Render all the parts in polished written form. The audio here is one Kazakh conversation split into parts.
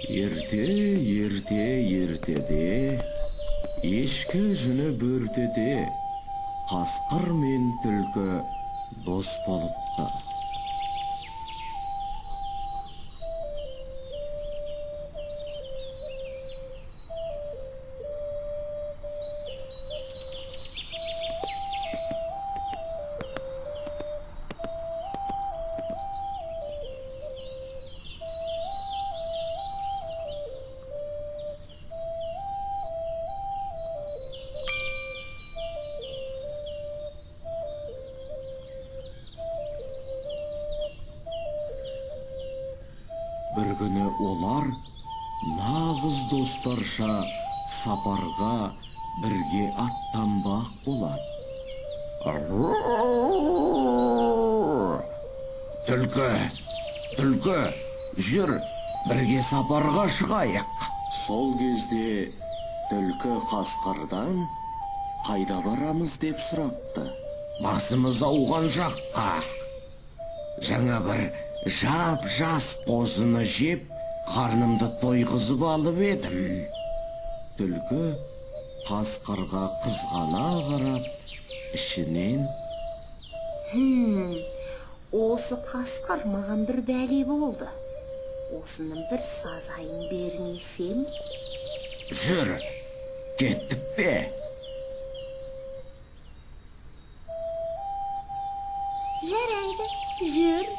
Ертеде ешкі жүні бөртеде қасқыр мен түлкі дос болыпты. Бір күні олар нағыз достарша сапарға бірге аттанбақ болады. Түлкі, жүр, бірге сапарға шығайық. Сол кезде түлкі қасқырдан қайда барамыз деп сұрапты. Басымыз ауған жаққа. Жаңа бір жап-жас қозыны жеп, қарнымды тойғызып алып едім. Түлкі қасқырға қызғана қарап, ішінен: Осы қасқыр маған бір бәле болды. Осының бір сазайын бермесем? Жүр, кеттік пе? Жарайды, жүр.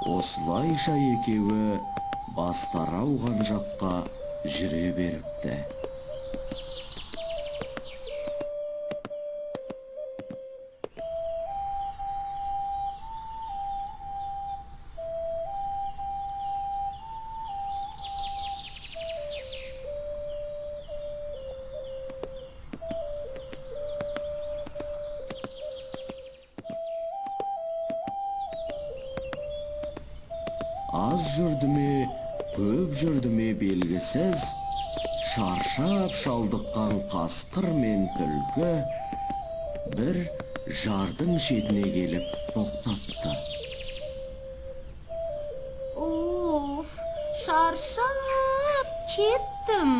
Осылайша екеуі бастары ауған жаққа жүре беріпті. Аз жүрді ме, көп жүрді ме белгісіз, шаршап шалдыққан қасқыр мен түлкі бір жардың шетіне келіп тоқтапты. Оф, шаршап кеттім.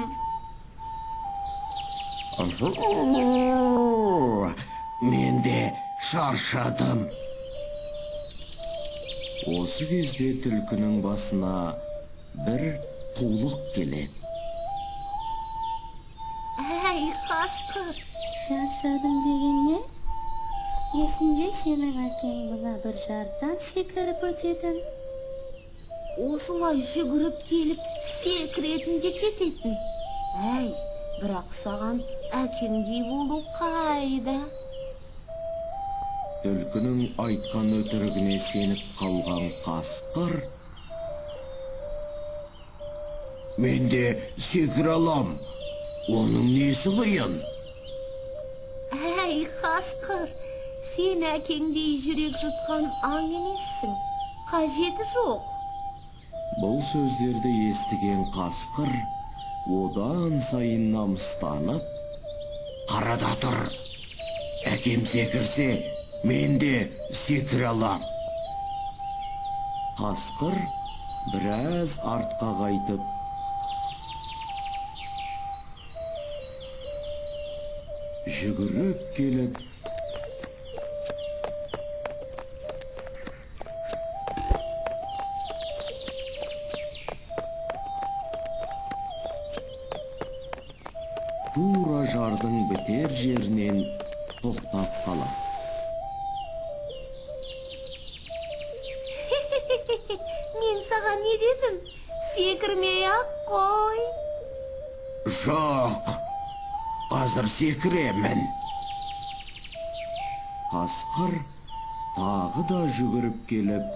Мен де шаршадым. Осы кезде түлкінің басына бір қулық келеді. Әй, қасқыр! Шаршадым деген не? Есінде сенің әкең бұна бір жардан секіріп өтетін. Осылай жүгіріп келіп, секіретінде кететін. Әй, бірақ саған әкеңдей болу қайда? Түлкінің айтқан өтірігіне сеніп қалған қасқыр: мен де секіре алам, оның несі қиын? Әй, қасқыр, сен әкеңдей жүрек жұтқан аң емессің, қажеті жоқ. Бұл сөздерді естіген қасқыр одан сайын намыстанып: қарада тұр, әкем секірсе, мен де секіре алам. Қасқыр біраз артқа қайтып, жүгіріп келіп, тура жардың бітер жерінен тоқтап қалады. Мен саған не дедім? Секірмей-ақ қой. Жоқ, қазір секіремін. Қасқыр тағы да жүгіріп келіп,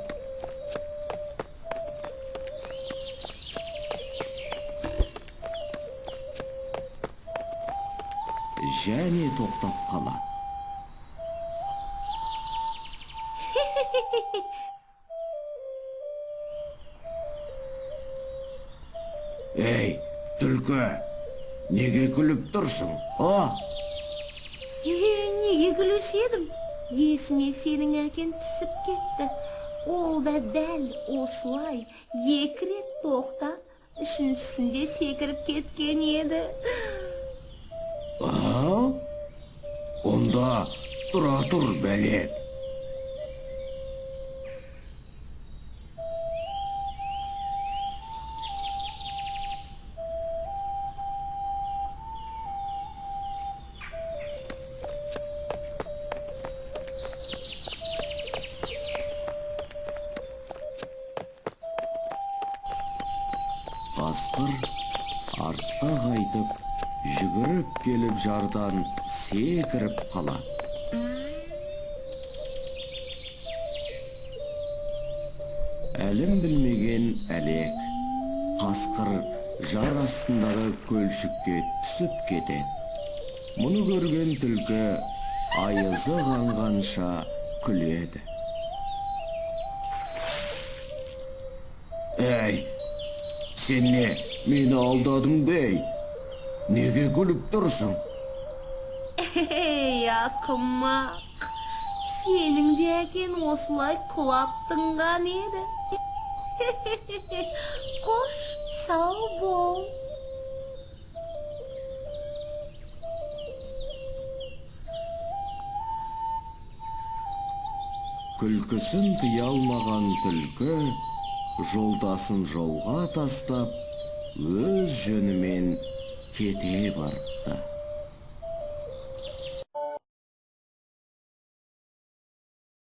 және тоқтап қалады. Ей, түлкі, неге күліп тұрсың? Неге күлуші едім? Есіме сенің әкең түсіп кетті. Ол да дәл осылай екі рет тоқтап, үшіншісінде секіріп кеткен еді. Онда тұра тұр, бәле. Қасқыр артқа қайтып, жүгіріп келіп жардан секіріп қалады. Әлім білмеген әлек, қасқыр жар астындағы көлшікке түсіп кетеді. Мұны көрген түлкі айызы қанғанша күледі. Әй, сен не, мені алдадың бей? Неге күліп тұрсың? Ей, ақымақ, сенің де әкең осылай құлап тынған еді. Қош, сау бол. Күлкісін тыя алмаған түлкі жолдасын жолға тастап, өз жөнімен кете барыпты.